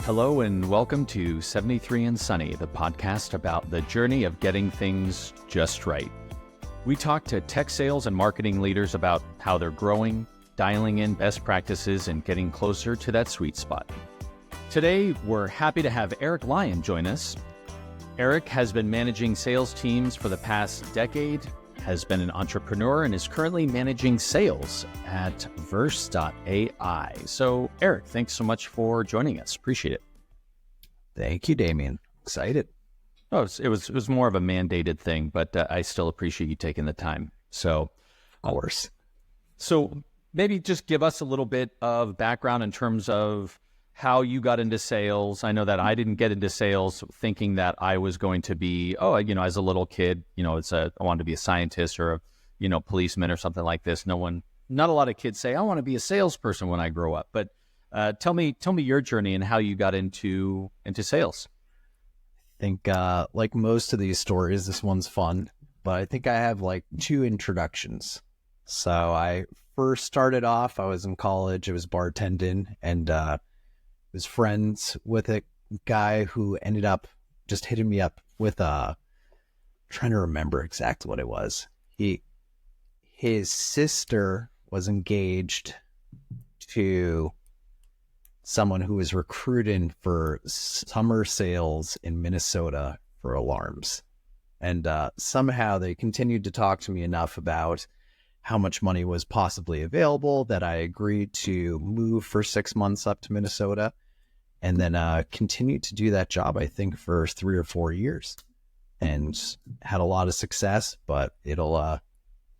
Hello and welcome to 73 and Sunny, the podcast about the journey of getting things just right. We talk to tech sales and marketing leaders about how they're growing, dialing in best practices, and getting closer to that sweet spot. Today, we're happy to have Erik Lyon join us. Erik has been managing sales teams for the past decade, has been an entrepreneur, and is currently managing sales at Verse.ai. So, Erik, thanks so much for joining us. Appreciate it. Thank you, Damien. Excited. Oh, it was more of a mandated thing, but I still appreciate you taking the time. So, of course. So maybe just give us a little bit of background in terms of how you got into sales. I know that I didn't get into sales thinking that I was going to be, as a little kid, I wanted to be a scientist or a, policeman or something like this. Not a lot of kids say, I want to be a salesperson when I grow up. But tell me your journey and how you got into sales. I think like most of these stories, this one's fun, but I think I have like two introductions. So I first started off, I was in college, I was bartending, and was friends with a guy who ended up just hitting me up with trying to remember exactly what it was. His sister was engaged to someone who was recruiting for summer sales in Minnesota for alarms. And somehow they continued to talk to me enough about how much money was possibly available that I agreed to move for 6 months up to Minnesota. And then continued to do that job, I think, for 3 or 4 years, and had a lot of success. But it'll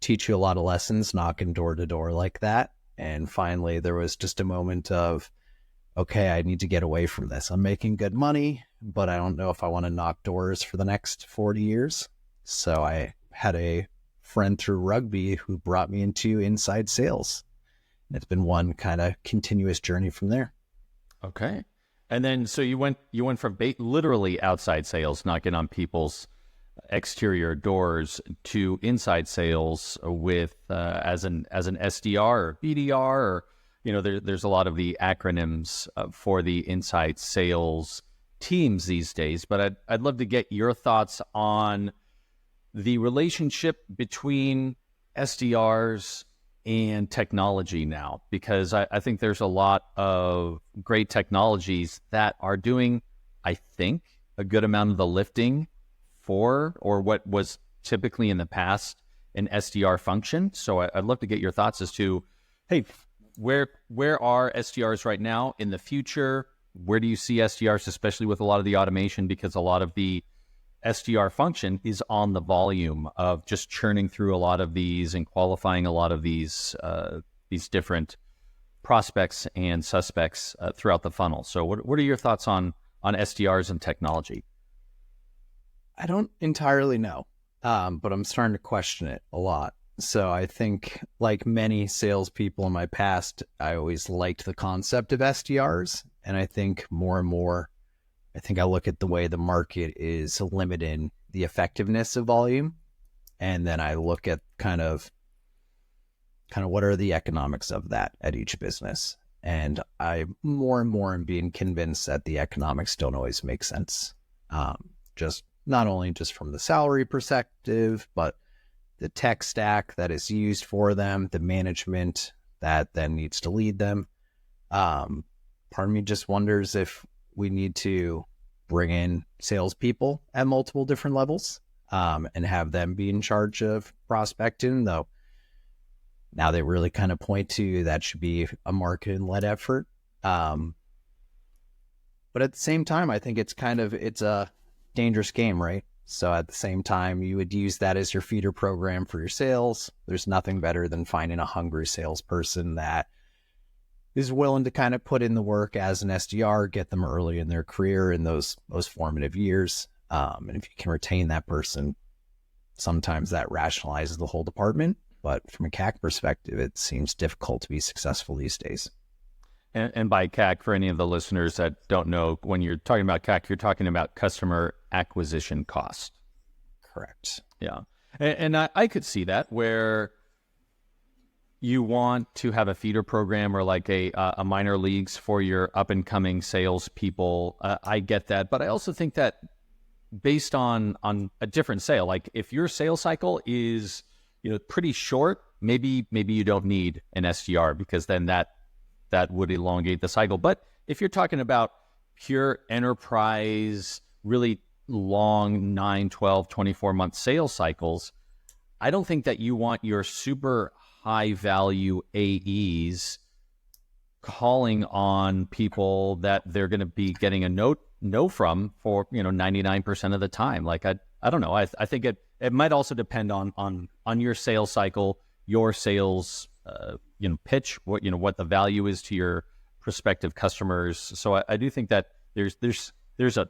teach you a lot of lessons, knocking door to door like that. And finally, there was just a moment of, okay, I need to get away from this. I'm making good money, but I don't know if I want to knock doors for the next 40 years. So I had a friend through rugby who brought me into inside sales. It's been one kind of continuous journey from there. Okay. And then, so you went from literally outside sales, knocking on people's exterior doors, to inside sales with as an SDR or BDR, or there's a lot of the acronyms for the inside sales teams these days. But I'd love to get your thoughts on the relationship between SDRs and technology now, because I think there's a lot of great technologies that are doing, I think, a good amount of the lifting for, or what was typically in the past, an SDR function. So I'd love to get your thoughts as to, hey, where are SDRs right now? In the future, where do you see SDRs, especially with a lot of the automation, because a lot of the SDR function is on the volume of just churning through a lot of these and qualifying a lot of these different prospects and suspects throughout the funnel. So what are your thoughts on SDRs and technology? I don't entirely know, but I'm starting to question it a lot. So I think, like many salespeople in my past, I always liked the concept of SDRs. And I think more and more, I look at the way the market is limiting the effectiveness of volume. And then I look at kind of what are the economics of that at each business. And I more and more am being convinced that the economics don't always make sense. Just not only just from the salary perspective, but the tech stack that is used for them, the management that then needs to lead them. Part of me just wonders if we need to bring in salespeople at multiple different levels and have them be in charge of prospecting, though now they really kind of point to that should be a marketing-led effort. But at the same time, I think it's a dangerous game, right? So at the same time, you would use that as your feeder program for your sales. There's nothing better than finding a hungry salesperson that is willing to kind of put in the work as an SDR, get them early in their career in those formative years. And if you can retain that person, sometimes that rationalizes the whole department. But from a CAC perspective, it seems difficult to be successful these days. And by CAC, for any of the listeners that don't know, when you're talking about CAC, you're talking about customer acquisition cost. Correct. Yeah. And I could see that where you want to have a feeder program or like a minor leagues for your up and coming salespeople. I get that, but I also think that based on a different sale, like if your sales cycle is pretty short, maybe you don't need an SDR, because then that would elongate the cycle. But if you're talking about pure enterprise, really long 9, 12, 24-month sales cycles, I don't think that you want your super high value AEs calling on people that they're going to be getting a no from for 99% of the time. Like I don't know. I think it might also depend on your sales cycle, your sales pitch, what the value is to your prospective customers. So I do think that there's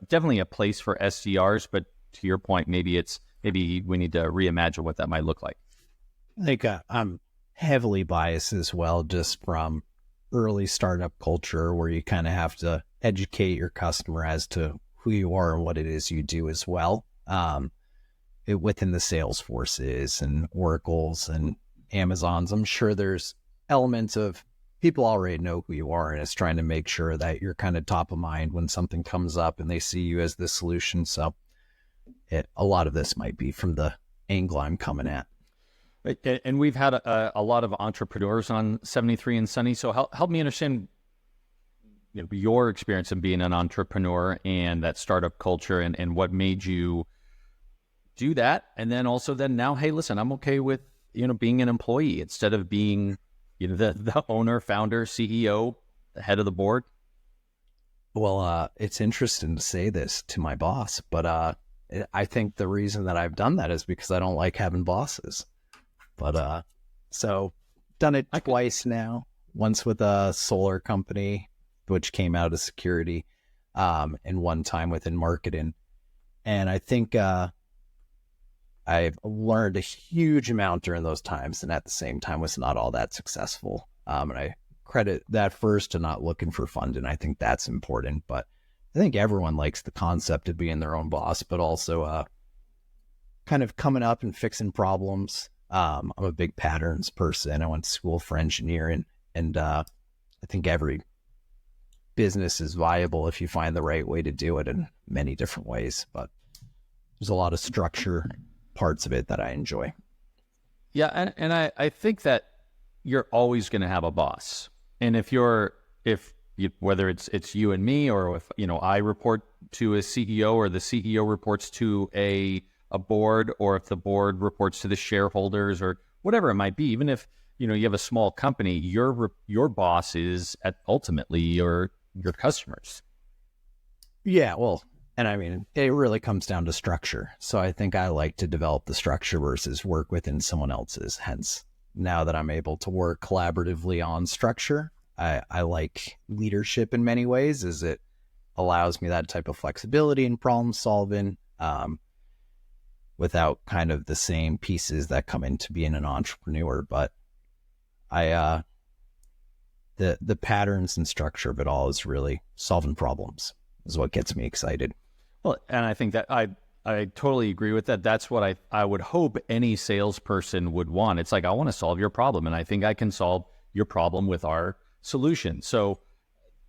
definitely a place for SDRs, but to your point, maybe we need to reimagine what that might look like. I think I'm heavily biased as well, just from early startup culture, where you kind of have to educate your customer as to who you are and what it is you do as well. Within the Salesforces and Oracles and Amazons, I'm sure there's elements of people already know who you are, and it's trying to make sure that you're kind of top of mind when something comes up and they see you as the solution. So a lot of this might be from the angle I'm coming at. And we've had a lot of entrepreneurs on 73 and Sunny. So help me understand your experience in being an entrepreneur and that startup culture, and what made you do that. And then also now, hey, listen, I'm okay with being an employee instead of being the owner, founder, CEO, the head of the board. Well, it's interesting to say this to my boss, but I think the reason that I've done that is because I don't like having bosses. But so done it twice now. Once with a solar company, which came out of security, and one time within marketing. And I think I've learned a huge amount during those times, and at the same time was not all that successful. And I credit that first to not looking for funding. I think that's important, but I think everyone likes the concept of being their own boss, but also kind of coming up and fixing problems. I'm a big patterns person. I went to school for engineering, and I think every business is viable if you find the right way to do it in many different ways. But there's a lot of structure parts of it that I enjoy. Yeah, and I think that you're always going to have a boss, and whether it's you and me, or if I report to a CEO, or the CEO reports to a board, or if the board reports to the shareholders, or whatever it might be, even if you have a small company, your boss is ultimately your customers. Yeah, well, and I mean, it really comes down to structure. So I think I like to develop the structure versus work within someone else's. Hence, now that I'm able to work collaboratively on structure, I like leadership in many ways, as it allows me that type of flexibility and problem solving, without kind of the same pieces that come into being an entrepreneur. But the patterns and structure of it all is really solving problems is what gets me excited. Well, and I think that I totally agree with that. That's what I would hope any salesperson would want. It's like, I want to solve your problem, and I think I can solve your problem with our solution. So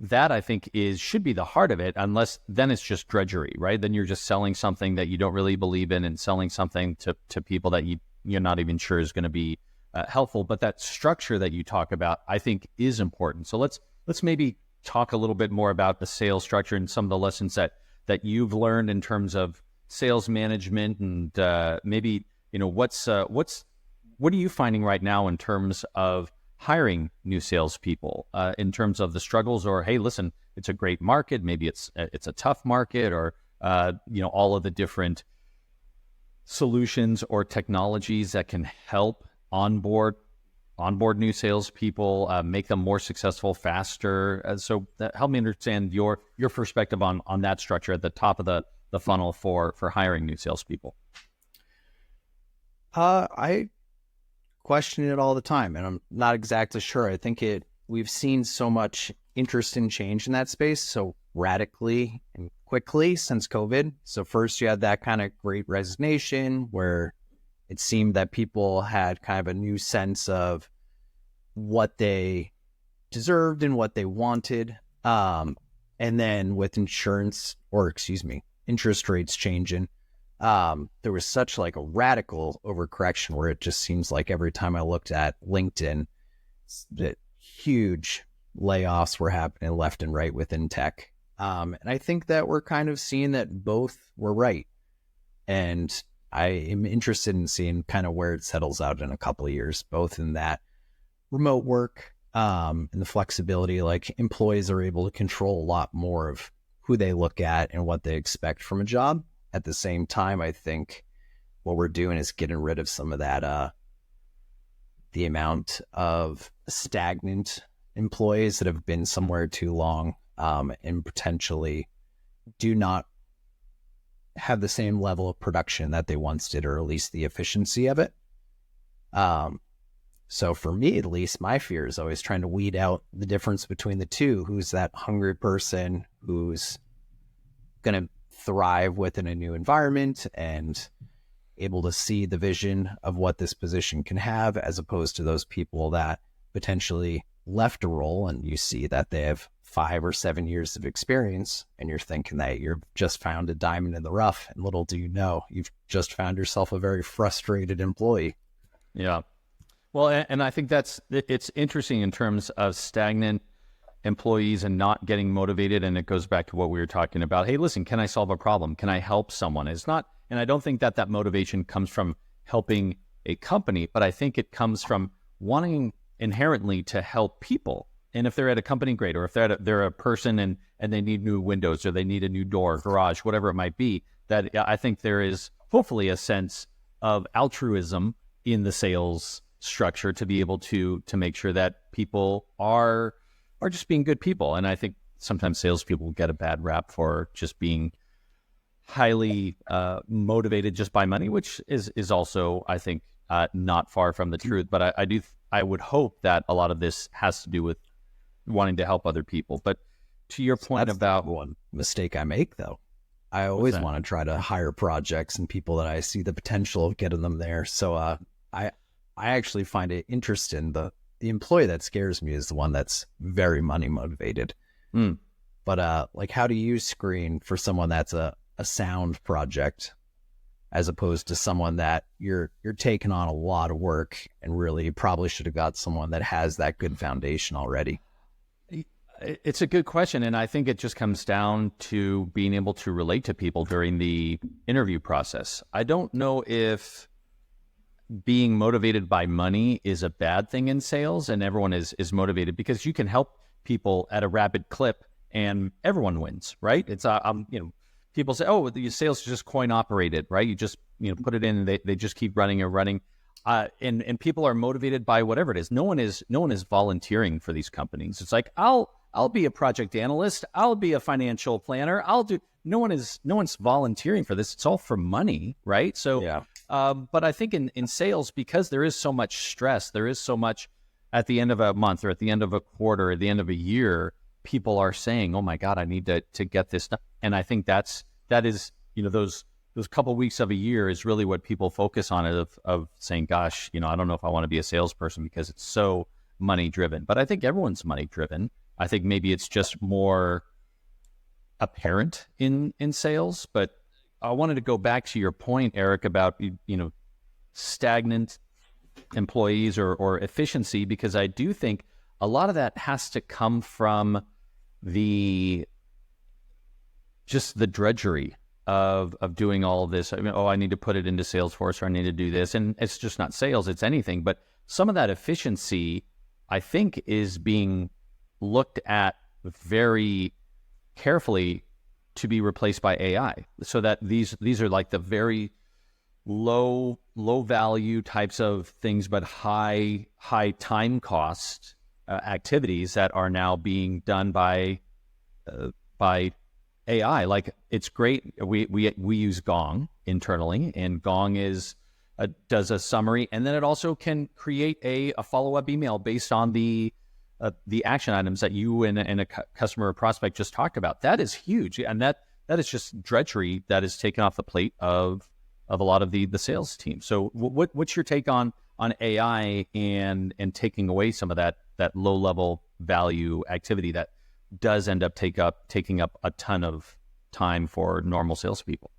that, I think, should be the heart of it, unless then it's just drudgery, right? Then you're just selling something that you don't really believe in, and selling something to people that you're not even sure is going to be helpful. But that structure that you talk about, I think, is important. So let's maybe talk a little bit more about the sales structure and some of the lessons that you've learned in terms of sales management, and maybe what are you finding right now in terms of hiring new salespeople, in terms of the struggles, or hey, listen, it's a great market, maybe it's a tough market, or all of the different solutions or technologies that can help onboard new salespeople, make them more successful faster. So help me understand your perspective on that structure at the top of the funnel for hiring new salespeople. I question it all the time, and I'm not exactly sure. I think we've seen so much interest and change in that space so radically and quickly since COVID. So first you had that kind of great resignation where it seemed that people had kind of a new sense of what they deserved and what they wanted. And then with interest rates changing, there was such like a radical overcorrection where it just seems like every time I looked at LinkedIn, that huge layoffs were happening left and right within tech. And I think that we're kind of seeing that both were right. And I am interested in seeing kind of where it settles out in a couple of years, both in that remote work, and the flexibility, like employees are able to control a lot more of who they look at and what they expect from a job. At the same time, I think what we're doing is getting rid of some of that, the amount of stagnant employees that have been somewhere too long, and potentially do not have the same level of production that they once did, or at least the efficiency of it. So for me, at least, my fear is always trying to weed out the difference between the two. Who's that hungry person who's going to thrive within a new environment and able to see the vision of what this position can have, as opposed to those people that potentially left a role and you see that they have 5 or 7 years of experience and you're thinking that you've just found a diamond in the rough, and little do you know, you've just found yourself a very frustrated employee. Yeah. Well, and I think it's interesting in terms of stagnant employees and not getting motivated. And it goes back to what we were talking about. Hey, listen, can I solve a problem? Can I help someone? It's not, and I don't think that motivation comes from helping a company, but I think it comes from wanting inherently to help people. And if they're at a company, great. Or if they're a person and they need new windows, or they need a new door, garage, whatever it might be, that I think there is hopefully a sense of altruism in the sales structure to be able to make sure that people are just being good people. And I think sometimes salespeople get a bad rap for just being highly motivated just by money, which is also, I think, not far from the truth. But I would hope that a lot of this has to do with wanting to help other people. But to your point about one mistake I make, though, I always want to try to hire projects and people that I see the potential of getting them there. So I actually find it interesting. The employee that scares me is the one that's very money motivated. But like, how do you screen for someone that's a sound project, as opposed to someone that you're taking on a lot of work and really probably should have got someone that has that good foundation already? It's a good question. And I think it just comes down to being able to relate to people during the interview process. I don't know if being motivated by money is a bad thing in sales, and everyone is motivated, because you can help people at a rapid clip and everyone wins, right? It's people say, oh, the sales is just coin operated, right? You just put it in and they just keep running and running. And people are motivated by whatever it is. No one is volunteering for these companies. It's like, I'll be a project analyst, I'll be a financial planner, no one's volunteering for this. It's all for money, right? So yeah. But I think in sales, because there is so much stress, there is so much at the end of a month, or at the end of a quarter, or at the end of a year, people are saying, oh my God, I need to get this done. And I think that is, those couple weeks of a year is really what people focus on, of saying, gosh, I don't know if I want to be a salesperson because it's so money driven. But I think everyone's money driven. I think maybe it's just more apparent in sales. But I wanted to go back to your point, Eric, about, stagnant employees or efficiency, because I do think a lot of that has to come from the drudgery of doing all of this. I mean, I need to put it into Salesforce, or I need to do this. And it's just not sales, it's anything. But some of that efficiency, I think, is being looked at very carefully to be replaced by AI, so that these are like the very low value types of things, but high time cost activities that are now being done by AI. Like, it's great. We use Gong internally, and Gong does a summary, and then it also can create a follow-up email based on the action items that you and a customer or prospect just talked about. That is huge, and that is just drudgery that is taken off the plate of a lot of the sales team. So what's your take on on AI and taking away some of that low level value activity that does end up taking up a ton of time for normal salespeople?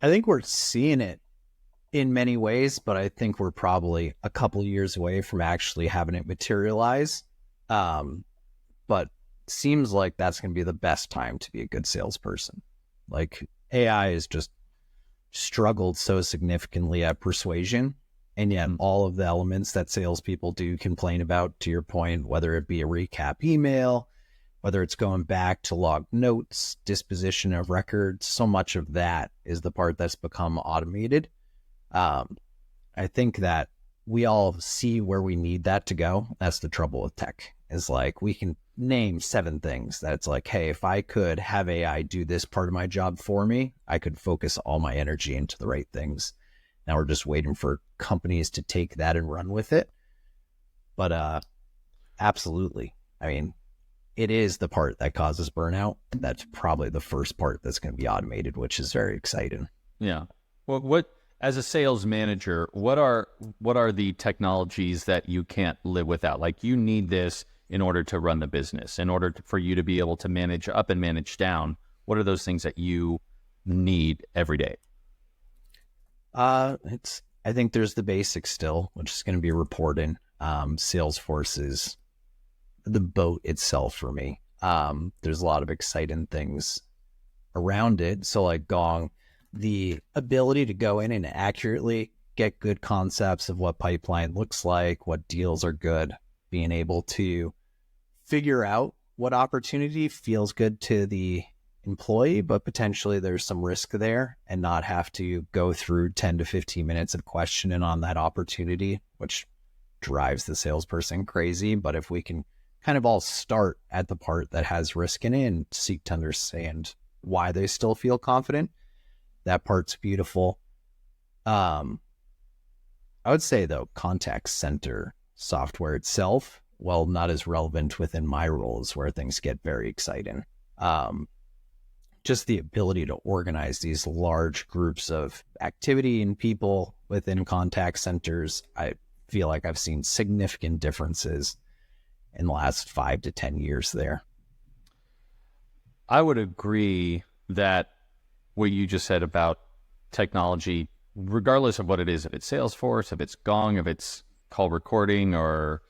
I think we're seeing it in many ways, but I think we're probably a couple years away from actually having it materialize. But seems like that's going to be the best time to be a good salesperson. Like AI has just struggled so significantly at persuasion, and yet all of the elements that salespeople do complain about, to your point, whether it be a recap email, whether it's going back to log notes, disposition of records, so much of that is the part that's become automated. I think that we all see where we need that to go. That's the trouble with tech, is like we can name 7 things that it's like, hey, if I could have AI do this part of my job for me, I could focus all my energy into the right things. Now we're just waiting for companies to take that and run with it. But absolutely. I mean, it is the part that causes burnout. That's probably the first part that's going to be automated, which is very exciting. Yeah. Well, what as a sales manager, what are the technologies that you can't live without? Like, you need this in order to run the business, in order for you to be able to manage up and manage down. What are those things that you need every day? I think there's the basics still, which is going to be reporting. Salesforce is the boat itself for me. There's a lot of exciting things around it. So like Gong, the ability to go in and accurately get good concepts of what pipeline looks like, what deals are good, being able to figure out what opportunity feels good to the employee, but potentially there's some risk there, and not have to go through 10 to 15 minutes of questioning on that opportunity, which drives the salesperson crazy. But if we can kind of all start at the part that has risk in it and seek to understand why they still feel confident, that part's beautiful. I would say though, contact center software itself, well, not as relevant within my roles, where things get very exciting. Just the ability to organize these large groups of activity and people within contact centers, I feel like I've seen significant differences in the last 5 to 10 years there. I would agree that what you just said about technology, regardless of what it is, if it's Salesforce, if it's Gong, if it's call recording or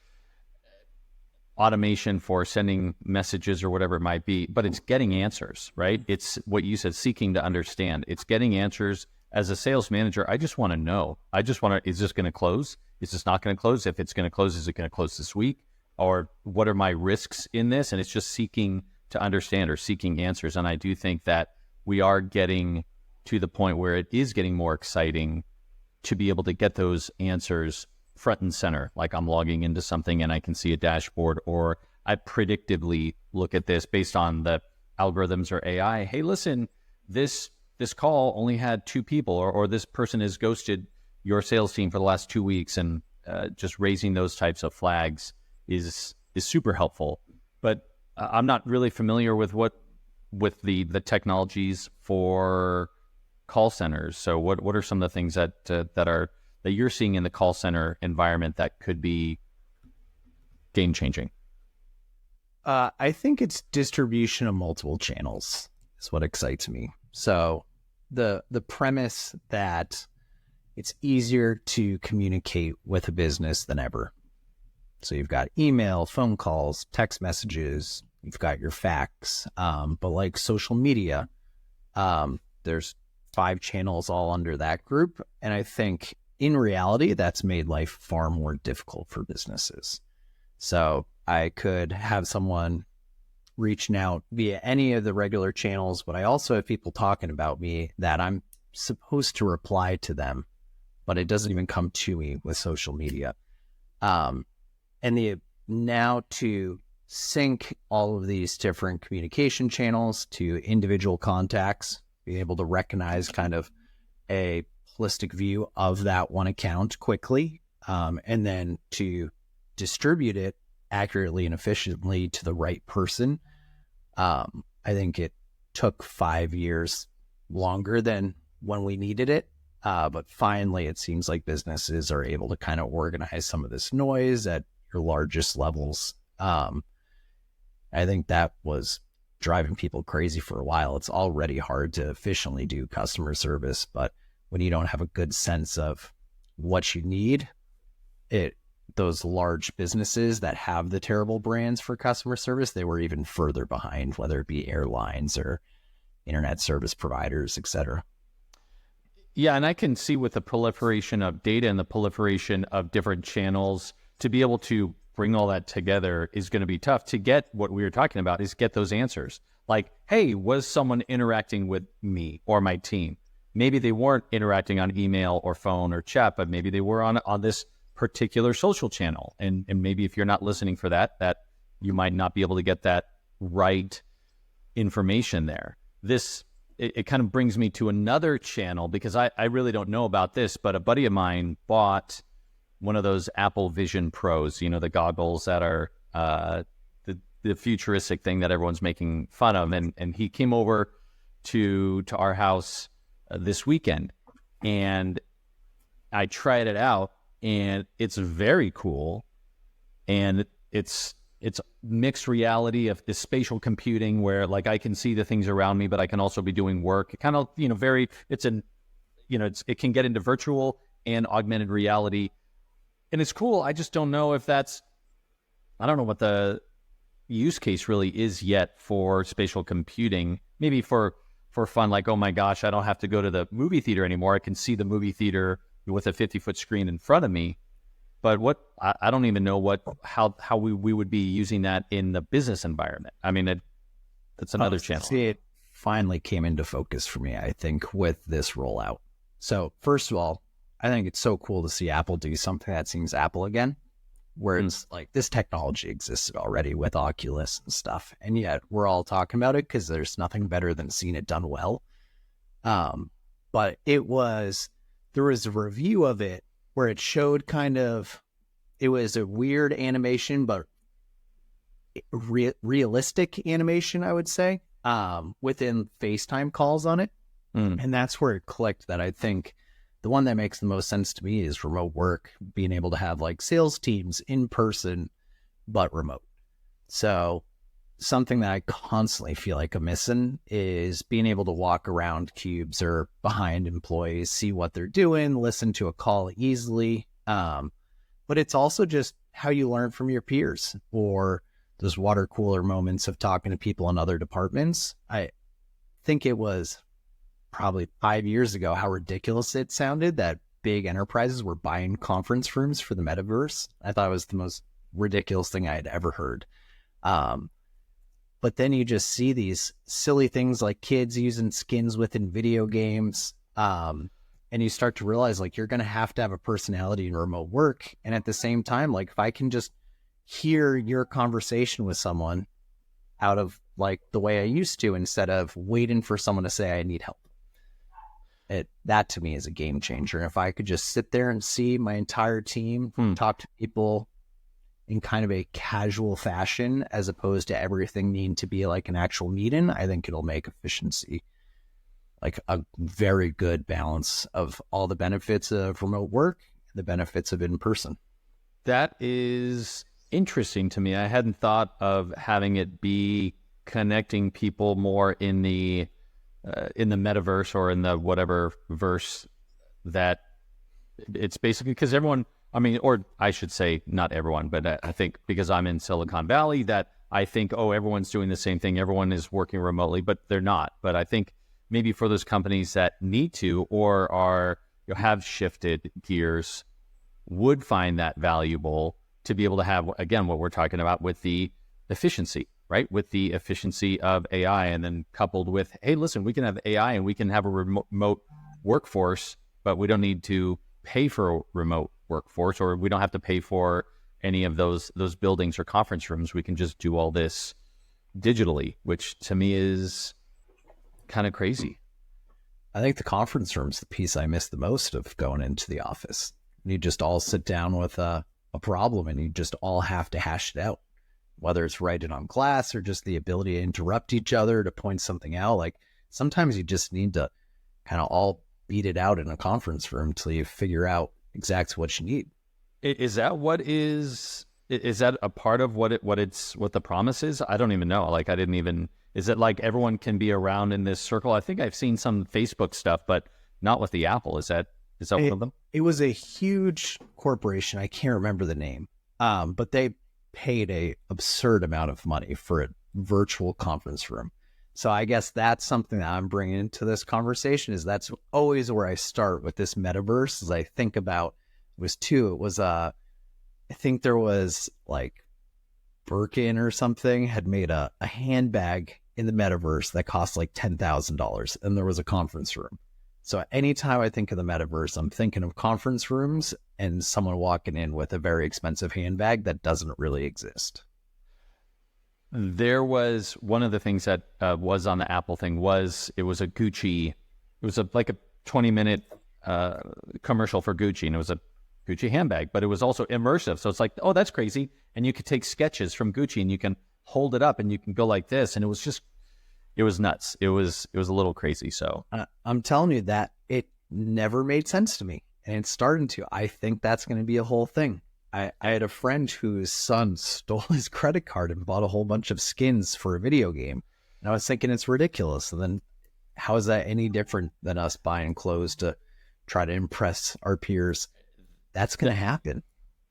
automation for sending messages or whatever it might be, but it's getting answers, right? It's what you said, seeking to understand. It's getting answers. As a sales manager, I just want to know. Is this going to close? Is this not going to close? If it's going to close, is it going to close this week? Or what are my risks in this? And it's just seeking to understand or seeking answers. And I do think that we are getting to the point where it is getting more exciting to be able to get those answers front and center. Like, I'm logging into something and I can see a dashboard, or I predictably look at this based on the algorithms or AI. Hey, listen, this call only had 2 people, or this person has ghosted your sales team for the last 2 weeks, and just raising those types of flags is super helpful. But I'm not really familiar with the technologies for call centers. So what are some of the things that you're seeing in the call center environment that could be game changing? I think it's distribution of multiple channels is what excites me. So the premise that it's easier to communicate with a business than ever. So you've got email, phone calls, text messages, you've got your fax, but like social media, there's 5 channels all under that group. And I think in reality, that's made life far more difficult for businesses. So I could have someone reaching out via any of the regular channels, but I also have people talking about me that I'm supposed to reply to them, but it doesn't even come to me with social media. And now to sync all of these different communication channels to individual contacts, being able to recognize kind of a holistic view of that one account quickly, and then to distribute it accurately and efficiently to the right person. I think it took 5 years longer than when we needed it. But finally, it seems like businesses are able to kind of organize some of this noise at your largest levels. I think that was driving people crazy for a while. It's already hard to efficiently do customer service, but when you don't have a good sense of what you need, those large businesses that have the terrible brands for customer service, they were even further behind, whether it be airlines or internet service providers, et cetera. Yeah, and I can see with the proliferation of data and the proliferation of different channels, to be able to bring all that together is going to be tough. To get what we were talking about is get those answers. Like, hey, was someone interacting with me or my team? Maybe they weren't interacting on email or phone or chat, but maybe they were on this particular social channel. And maybe if you're not listening for that you might not be able to get that right information there. It kind of brings me to another channel, because I really don't know about this, but a buddy of mine bought one of those Apple Vision Pros, the goggles that are the futuristic thing that everyone's making fun of. And he came over to our house this weekend, and I tried it out, and it's very cool. And it's mixed reality of this spatial computing, where like I can see the things around me, but I can also be doing work. It kind of, it can get into virtual and augmented reality. And it's cool. I just don't know if I don't know what the use case really is yet for spatial computing. Maybe for fun, like, oh my gosh, I don't have to go to the movie theater anymore. I can see the movie theater with a 50-foot screen in front of me. But I don't even know how we would be using that in the business environment. I mean, that's another channel. See, it finally came into focus for me, I think, with this rollout. So first of all, I think it's so cool to see Apple do something that seems Apple again, where it's like this technology existed already with Oculus and stuff. And yet we're all talking about it because there's nothing better than seeing it done well. But there was a review of it where it showed it was a weird animation, but realistic animation, I would say, within FaceTime calls on it. And that's where it clicked that I think the one that makes the most sense to me is remote work, being able to have like sales teams in person, but remote. So something that I constantly feel like I'm missing is being able to walk around cubes or behind employees, see what they're doing, listen to a call easily. But it's also just how you learn from your peers, or those water cooler moments of talking to people in other departments. I think it was probably 5 years ago how ridiculous it sounded that big enterprises were buying conference rooms for the metaverse. I thought it was the most ridiculous thing I had ever heard. But then you just see these silly things like kids using skins within video games. And you start to realize like you're going to have a personality in remote work. And at the same time, like if I can just hear your conversation with someone out of like the way I used to, instead of waiting for someone to say I need help. That to me is a game changer. And if I could just sit there and see my entire team talk to people in kind of a casual fashion, as opposed to everything needing to be like an actual meeting, I think it'll make efficiency like a very good balance of all the benefits of remote work and the benefits of in-person. That is interesting to me. I hadn't thought of having it be connecting people more in the metaverse or in the whatever verse that it's basically, because everyone, I mean, or I should say not everyone, but I think because I'm in Silicon Valley that I think, oh, everyone's doing the same thing. Everyone is working remotely, but they're not. But I think maybe for those companies that need to, or have shifted gears, would find that valuable to be able to have, again, what we're talking about with the efficiency, right? With the efficiency of AI, and then coupled with, hey, listen, we can have AI and we can have a remote workforce, but we don't need to pay for a remote workforce, or we don't have to pay for any of those buildings or conference rooms. We can just do all this digitally, which to me is kind of crazy. I think the conference room's the piece I miss the most of going into the office. You just all sit down with a problem and you just all have to hash it out, whether it's writing on glass or just the ability to interrupt each other to point something out. Like sometimes you just need to kind of all beat it out in a conference room until you figure out exactly what you need. Is that is that a part of what the promise is? I don't even know. Like, I didn't even, is it like everyone can be around in this circle? I think I've seen some Facebook stuff, but not with the Apple. Is that one of them? It was a huge corporation. I can't remember the name. But they paid a absurd amount of money for a virtual conference room. So I guess that's something that I'm bringing into this conversation, is that's always where I start with this metaverse. As I think about, I think there was like Birkin or something had made a handbag in the metaverse that cost like $10,000, and there was a conference room. So anytime I think of the metaverse, I'm thinking of conference rooms and someone walking in with a very expensive handbag that doesn't really exist. There was one of the things that was on the Apple thing it was a Gucci, it was like a 20-minute commercial for Gucci, and it was a Gucci handbag, but it was also immersive. So it's like, oh, that's crazy. And you could take sketches from Gucci and you can hold it up and you can go like this. And it was nuts. It was a little crazy. So I'm telling you that it never made sense to me, and it's starting to. I think that's going to be a whole thing. I had a friend whose son stole his credit card and bought a whole bunch of skins for a video game. And I was thinking it's ridiculous. And then how is that any different than us buying clothes to try to impress our peers? That's going to happen.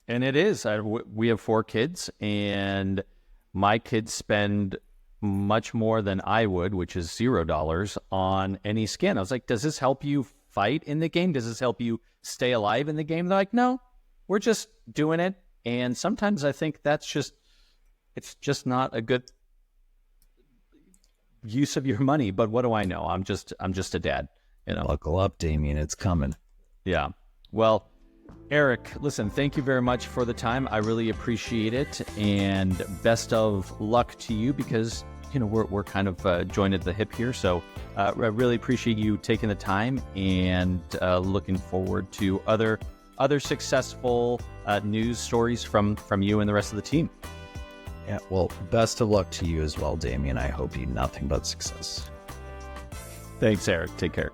And it is. We have 4 kids, and my kids spend much more than I would, which is $0 on any skin. I was like, does this help you fight in the game? Does this help you stay alive in the game? They're like, no, we're just doing it. And sometimes I think it's just not a good use of your money. But what do I know? I'm just a dad, you know. Buckle up, Damien. It's coming. Yeah. Well, Erik, listen, thank you very much for the time. I really appreciate it, and best of luck to you, because we're kind of joined at the hip here. So I really appreciate you taking the time, and looking forward to other successful news stories from you and the rest of the team. Yeah, well, best of luck to you as well, Damien. I hope you nothing but success. Thanks, Erik. Take care.